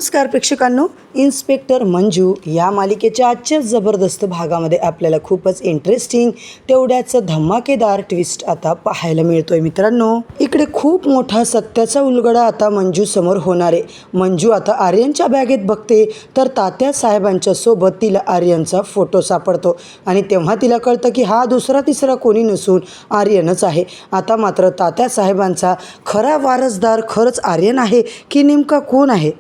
नमस्कार प्रेक्षकांनो, इन्स्पेक्टर मंजू या मालिकेच्या आजच्या जबरदस्त भागामध्ये आपल्याला खूपच इंटरेस्टिंग तेवढ्याच धमाकेदार ट्विस्ट आता पाहायला मिळतोय. मित्रांनो, इकडे खूप मोठा सत्याचा उलगडा आता मंजू समोर होणार आहे. मंजू आता आर्यनच्या बॅगेत बघते तर तात्या साहेबांच्या सोबत तिला आर्यनचा फोटो सापडतो आणि तेव्हा तिला कळतं की हा दुसरा तिसरा कोणी नसून आर्यनच आहे. आता मात्र तात्या साहेबांचा खरा वारसदार खरंच आर्यन आहे की नेमका कोण आहे?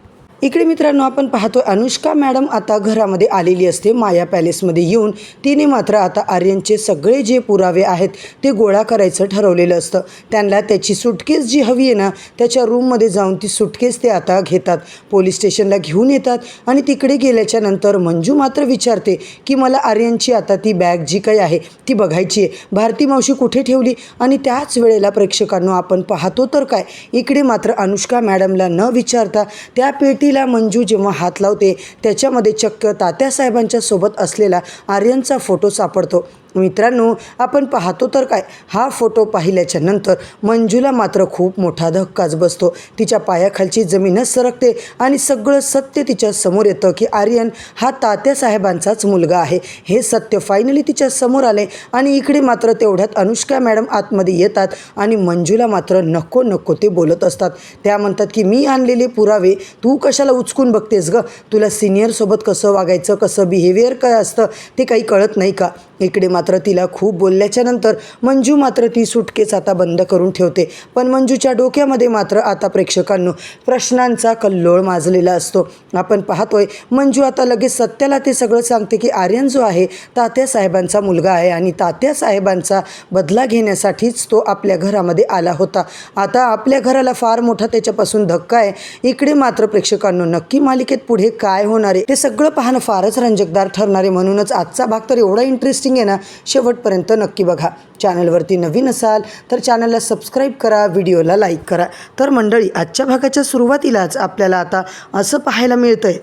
इकडे मित्रांनो, आपण पाहतोय अनुष्का मॅडम आता घरामध्ये आलेली असते. माया पॅलेसमध्ये येऊन तिने मात्र आता आर्यनचे सगळे जे पुरावे आहेत ते गोळा करायचं ठरवलेलं असतं. त्यांना त्याची सुटकेस जी हवी आहे ना, त्याच्या रूममध्ये जाऊन ती सुटकेस ते आता घेतात, पोलीस स्टेशनला घेऊन येतात. आणि तिकडे गेल्याच्या नंतर मंजू मात्र विचारते की मला आर्यनची आता ती बॅग जी काही आहे ती बघायची आहे, भारती मावशी कुठे ठेवली? आणि त्याच वेळेला प्रेक्षकांनो आपण पाहतो तर काय, इकडे मात्र अनुष्का मॅडमला न विचारता त्या पेटी मंजू जेव्हा हात लावते त्याच्यामध्ये चक्क तात्यासाहेबांच्या सोबत असलेला आर्यनचा फोटो सापडतो. मित्रांनो, आपण पाहतो तर काय, हा फोटो पाहिल्याच्या नंतर मंजूला मात्र खूप मोठा धक्काच बसतो. तिच्या पायाखालची जमीनच सरकते आणि सगळं सत्य तिच्या समोर येतं की आर्यन हा तात्यासाहेबांचाच मुलगा आहे. हे सत्य फायनली तिच्या समोर आले. आणि इकडे मात्र तेवढ्यात अनुष्का मॅडम आतमध्ये येतात आणि मंजूला मात्र नको नको ते बोलत असतात. त्या म्हणतात की मी आणलेले पुरावे तू कशाला उचकून बघतेस ग? तुला सिनियरसोबत कसं वागायचं, कसं बिहेवियर काय असतं ते काही कळत नाही का? इकडे मात्र तिला खूप बोलल्याच्या नंतर मंजू मात्र ती सुटकेस आता बंद करून ठेवते. पण मंजूच्या डोक्यामध्ये मात्र आता प्रेक्षकांनो प्रश्नांचा कल्लोळ माजलेला असतो. आपण पाहतोय मंजू आता लगेच सत्याला ते सगळं सांगते की आर्यन जो आहे तात्यासाहेबांचा मुलगा आहे आणि तात्यासाहेबांचा बदला घेण्यासाठीच तो आपल्या घरामध्ये आला होता. आता आपल्या घराला फार मोठा त्याच्यापासून धक्का आहे. इकडे मात्र प्रेक्षकांनो नक्की मालिकेत पुढे काय होणार आहे ते सगळं पाहणं फारच रंजकदार ठरणार आहे. म्हणूनच आजचा भाग तर एवढा इंटरेस्टिंग आहे ना, शेवटपर्यंत नक्की बघा. चॅनलवरती नवीन असाल तर चॅनलला सबस्क्राईब करा, व्हिडिओला लाईक करा. तर मंडळी, आजच्या भागाच्या सुरुवातीलाच आपल्याला आता असं पाहायला मिळतंय,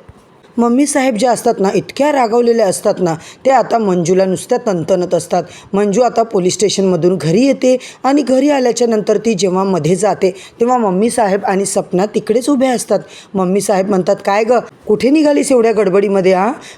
मम्मी साहेब ज्या असतात ना, इतक्या रागावलेल्या असतात ना, ते आता मंजूला नुसत्या तणतणत असतात. मंजू आता पोलीस स्टेशनमधून घरी येते आणि घरी आल्याच्या नंतर ती जेव्हा मध्ये जाते तेव्हा मम्मी साहेब आणि सपना तिकडेच उभे असतात. मम्मी साहेब म्हणतात, काय ग, कुठे निघालीस एवढ्या गडबडीमध्ये?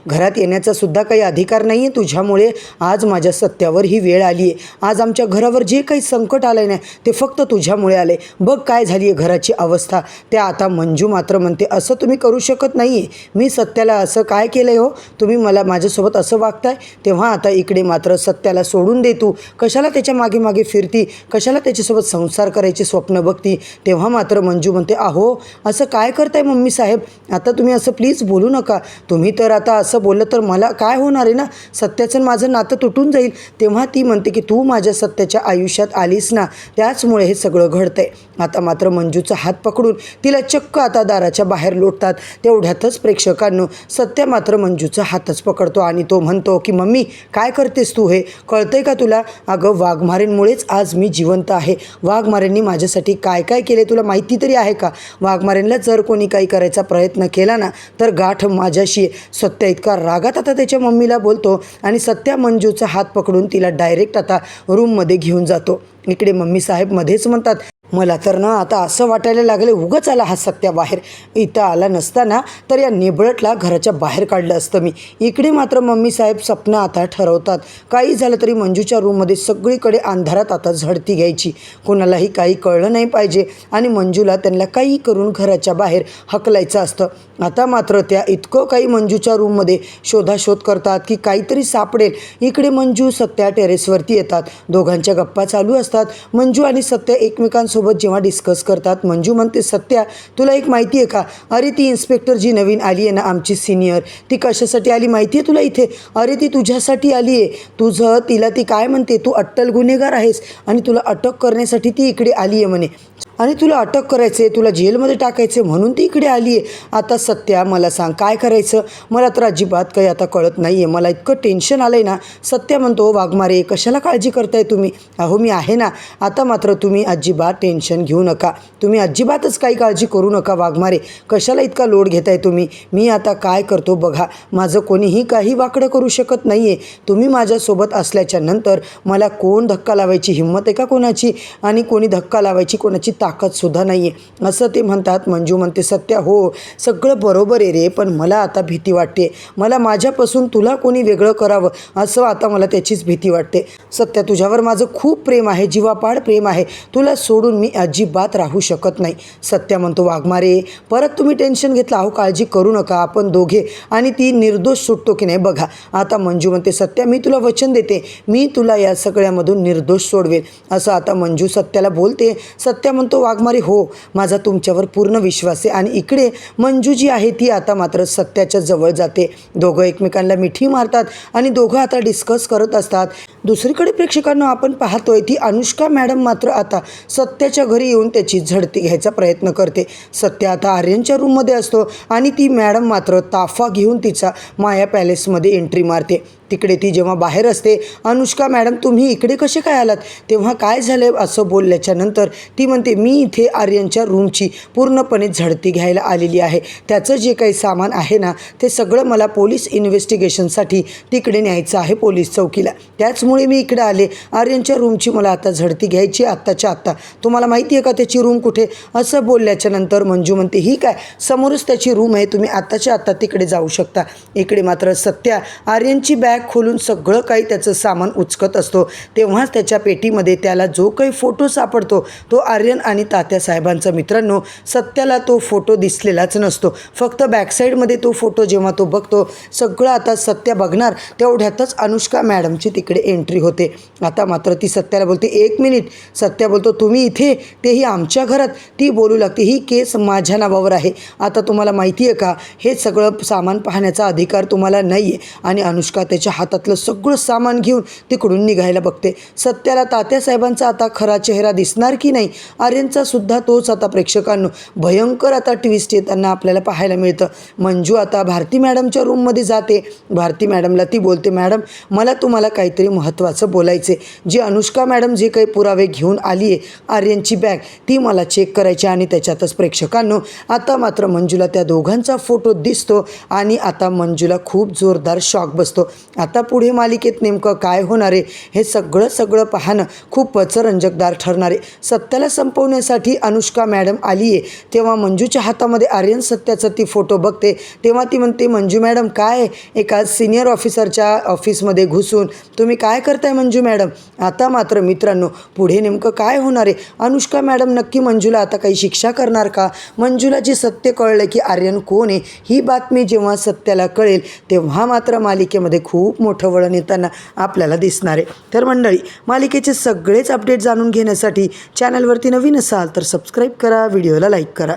घरात येण्याचा सुद्धा काही अधिकार नाही आहे तुझ्यामुळे. आज माझ्या सत्यावर ही वेळ आली आहे. आज आमच्या घरावर जे काही संकट आलं नाही ते फक्त तुझ्यामुळे आले. बघ काय झाली आहे घराची अवस्था. त्या आता मंजू मात्र म्हणते, असं तुम्ही करू शकत नाही आहे. मी सत्याला असं काय केलं आहे हो? तुम्ही माझ्यासोबत असं वागताय? तेव्हा आता इकडे मात्र सत्याला सोडून दे, तू कशाला त्याच्या मागे मागे फिरती, कशाला त्याच्यासोबत संसार करायचे स्वप्न बघती? तेव्हा मात्र मंजू म्हणते, अहो असं काय करताय मम्मी साहेब? आता तुम्ही असं प्लीज बोलू नका. तुम्ही तर आता असं बोललं तर मला काय होणार आहे ना, सत्याचं माझं नातं तुटून जाईल. तेव्हा ती म्हणते की तू माझ्या सत्याच्या आयुष्यात आलीस ना, त्याचमुळे हे सगळं घडतंय. आता मात्र मंजूचा हात पकडून तिला चक्क आता दाराच्या बाहेर लोटतात. तेवढ्यातच प्रेक्षकांनो सत्य मात्र मंजूचा हातच पकडतो आणि तो म्हणतो की मम्मी काय करतेस तू? हे कळतंय का तुला? अगं, वाघमारेंमुळेच आज मी जिवंत आहे. वाघमारेंनी माझ्यासाठी काय काय केले तुला माहिती तरी आहे का? वाघमारेंना जर कोणी काही करायचा प्रयत्न केला ना तर गाठ माझ्याशी. सत्य इतका रागात आता त्याच्या मम्मीला बोलतो आणि सत्या मंजूचा हात पकडून तिला डायरेक्ट आता रूममध्ये घेऊन जातो. इकडे मम्मी साहेब मध्येच म्हणतात, मला तर ना आता असं वाटायला लागले उगाच आला हा सत्या बाहेर. इथं आला नसताना तर या नेबळटला घराच्या बाहेर काढलं असतं मी. इकडे मात्र मम्मी साहेब सपना आता ठरवतात, काही झालं तरी मंजूच्या रूममध्ये सगळीकडे अंधारात आता झडती घ्यायची, कोणालाही काही कळलं नाही पाहिजे आणि मंजूला त्यांना काही करून घराच्या बाहेर हकलायचं असतं. आता मात्र त्या इतकं काही मंजूच्या रूममध्ये शोधाशोध करतात की काहीतरी सापडेल. इकडे मंजू सत्या टेरेसवरती येतात. दोघांच्या गप्पा चालू असतात. मंजू आणि सत्या एकमेकांसोबत जेव्हा डिस्कस करतात, मंजू म्हणते, सत्या तुला एक माहिती आहे का? अरे ती इन्स्पेक्टर जी नवीन आली आहे ना, आमची सिनियर, ती कशासाठी आली माहिती आहे तुला इथे? अरे ती तुझ्यासाठी आली आहे. तिला ती काय म्हणते, तू अट्टल गुन्हेगार आहेस आणि तुला अटक करण्यासाठी ती इकडे आली आहे म्हणे. आणि तुला अटक करायचं आहे, तुला जेलमध्ये टाकायचं आहे म्हणून ती इकडे आली आहे. आता सत्या मला सांग काय करायचं? मला तर अजिबात काही आता कळत नाही आहे. मला इतकं टेन्शन आलं आहे ना. सत्या म्हणतो, वाघमारे कशाला काळजी करताय तुम्ही? अहो मी आहे ना. आता मात्र तुम्ही अजिबात टेन्शन घेऊ नका. तुम्ही अजिबातच काही काळजी करू नका वाघमारे. कशाला इतका लोड घेताय तुम्ही? मी आता काय करतो बघा. माझं कोणीही काही वाकडं करू शकत नाही आहे. तुम्ही माझ्यासोबत असल्याच्या नंतर मला कोण धक्का लावायची हिंमत आहे का कोणाची? आणि कोणी धक्का लावायची कोणाची ताकदसुद्धा नाही आहे असं ते म्हणतात. मंजू म्हणते सत्या हो सगळं बरोबर आहे रे, पण मला आता भीती वाटते. मला माझ्यापासून तुला कोणी वेगळं करावं असं आता मला त्याचीच भीती वाटते. सत्या तुझ्यावर माझं खूप प्रेम आहे, जीवापाड प्रेम आहे. तुला सोडून मी अजिबात राहू शकत नाही. सत्या म्हणतो वाघमारे परत तुम्ही टेन्शन घेतलं. अहो काळजी करू नका, आपण दोघे आणि ती निर्दोष सुटतो की नाही बघा. आता मंजू म्हणते सत्या मी तुला वचन देते, मी तुला या सगळ्यामधून निर्दोष सोडवेल असं आता मंजू सत्याला बोलते. सत्या म्हणतो वाघमारे हो माझा तुमच्यावर पूर्ण विश्वास आहे. आणि इकडे मंजू जी आहे ती आता मात्र सत्याच्या जवळ जाते. दोघं एकमेकांना मिठी मारतात आणि दोघं आता डिस्कस करत असतात. दुसरीकडे प्रेक्षकांना आपण पाहतोय ती अनुष्का मॅडम मात्र आता सत्याच्या घरी येऊन त्याची झडती घ्यायचा प्रयत्न करते. सत्या आता आर्यनच्या रूममध्ये असतो आणि ती मॅडम मात्र ताफा घेऊन तिचा माया पॅलेसमध्ये एंट्री मारते. तिकडे ती जेव्हा बाहेर असते अनुष्का मॅडम तुम्ही इकडे कसे काय आलात, तेव्हा काय झालं असं बोलल्याच्या नंतर ती म्हणते मी इथे आर्यनच्या रूमची पूर्णपणे झडती घ्यायला आलेली आहे. त्याचं जे काही सामान आहे ना ते सगळं मला पोलीस इन्व्हेस्टिगेशनसाठी तिकडे न्यायचं आहे पोलीस चौकीला, त्याचमुळे मी इकडे आले. आर्यनच्या रूमची मला आता झडती घ्यायची आत्ताच्या आत्ता. तुम्हाला माहिती आहे का त्याची रूम कुठे असं बोलल्याच्या नंतर मंजू म्हणते ही काय समोरच त्याची रूम आहे, तुम्ही आत्ताच्या आत्ता तिकडे जाऊ शकता. इकडे मात्र सत्या आर्यनची बॅग खोलून सगळं काही त्याचं सामान उचकत असतो. तेव्हाच त्याच्या पेटीमध्ये त्याला जो काही फोटो सापडतो तो आर्यन आणि तात्यासाहेबांचा. मित्रांनो सत्याला तो फोटो दिसलेलाच नसतो, फक्त बॅकसाईडमध्ये तो फोटो जेव्हा तो बघतो सगळं आता सत्या बघणार तेवढ्यातच अनुष्का मॅडमची तिकडे एंट्री होते. आता मात्र ती सत्याला बोलते 1 मिनिट. सत्या बोलतो तुम्ही इथे, तेही आमच्या घरात. ती बोलू लागते ही केस माझ्या नावावर आहे. आता तुम्हाला माहिती आहे का हे सगळं सामान पाहण्याचा अधिकार तुम्हाला नाही आहे. आणि अनुष्का त्याच्या हातातलं सगळं सामान घेऊन तिकडून निघायला बघते. सत्याला तात्यासाहेबांचा आता खरा चेहरा दिसणार की नाही, आर्यनचा सुद्धा तोच आता प्रेक्षकांनो भयंकर आता ट्विस्ट येताना आपल्याला पाहायला मिळतं. मंजू आता भारती मॅडमच्या रूममध्ये जाते. भारती मॅडमला ती बोलते मॅडम मला तुम्हाला काहीतरी महत्त्वाचं बोलायचे. जी अनुष्का मॅडम जे काही पुरावे घेऊन आली आहे आर्यनची बॅग ती मला चेक करायची. आणि त्याच्यातच प्रेक्षकांनो आता मात्र मंजूला त्या दोघांचा फोटो दिसतो आणि आता मंजूला खूप जोरदार शॉक बसतो. आता पुढे मालिकेत नेमकं काय होणार आहे हे सगळं पाहणं खूपच रंजकदार ठरणार आहे. सत्याला संपवण्यासाठी अनुष्का मॅडम आली आहे तेव्हा मंजूच्या हातामध्ये आर्यन सत्याचा ती फोटो बघते. तेव्हा ती म्हणते मंजू मॅडम काय एका सिनियर ऑफिसरच्या ऑफिसमध्ये घुसून तुम्ही काय करताय मंजू मॅडम. आता मात्र मित्रांनो पुढे नेमकं काय होणार आहे, अनुष्का मॅडम नक्की मंजूला आता काही शिक्षा करणार का. मंजूला जे सत्य कळलं की आर्यन कोण आहे ही बातमी जेव्हा सत्याला कळेल तेव्हा मात्र मालिकेमध्ये खूप मोठं वळण येताना आपल्याला दिसणार आहे. तर मंडळी मालिकेचे सगळेच अपडेट जाणून घेण्यासाठी चॅनलवरती नवीन असाल तर सबस्क्राईब करा, व्हिडिओला लाईक करा.